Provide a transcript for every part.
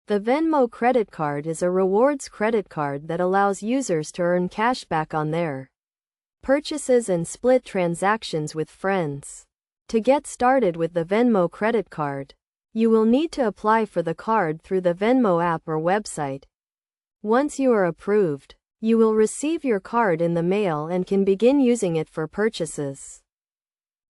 The Venmo credit card is a rewards credit card that allows users to earn cash back on their purchases and split transactions with friends. To get started with the Venmo credit card, you will need to apply for the card through the Venmo app or website. Once you are approved, you will receive your card in the mail and can begin using it for purchases.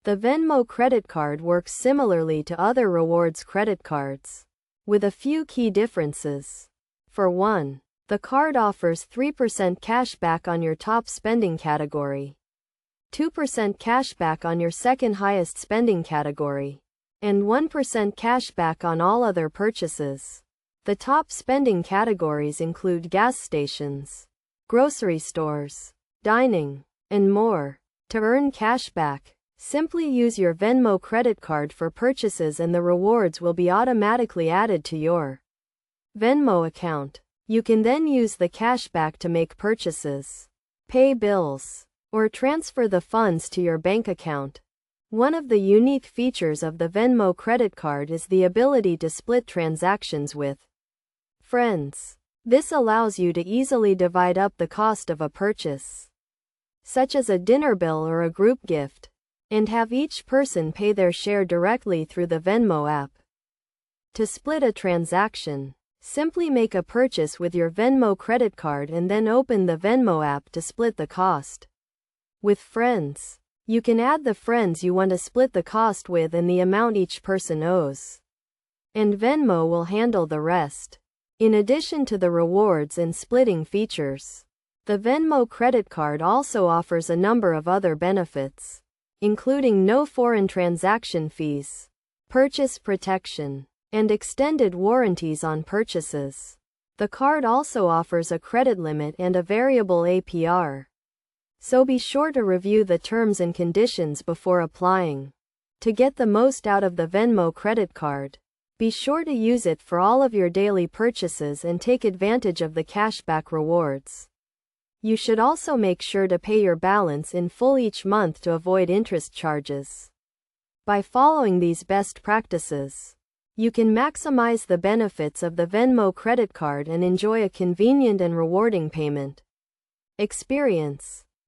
The Venmo credit card works similarly to other rewards credit cards, with a few key differences. For one, the card offers 3% cash back on your top spending category, 2% cash back on your second highest spending category, and 1% cash back on all other purchases. The top spending categories include gas stations, grocery stores, dining, and more. To earn cash back, simply use your Venmo credit card for purchases and the rewards will be automatically added to your Venmo account. You can then use the cash back to make purchases, pay bills, or transfer the funds to your bank account. One of the unique features of the Venmo credit card is the ability to split transactions with friends. This allows you to easily divide up the cost of a purchase, such as a dinner bill or a group gift, and have each person pay their share directly through the Venmo app. To split a transaction, simply make a purchase with your Venmo credit card and then open the Venmo app to split the cost. With friends, you can add the friends you want to split the cost with and the amount each person owes, and Venmo will handle the rest. In addition to the rewards and splitting features, the Venmo credit card also offers a number of other benefits, including no foreign transaction fees, purchase protection, and extended warranties on purchases. The card also offers a credit limit and a variable APR, so be sure to review the terms and conditions before applying. To get the most out of the Venmo credit card, be sure to use it for all of your daily purchases and take advantage of the cashback rewards. You should also make sure to pay your balance in full each month to avoid interest charges. By following these best practices, you can maximize the benefits of the Venmo credit card and enjoy a convenient and rewarding payment experience.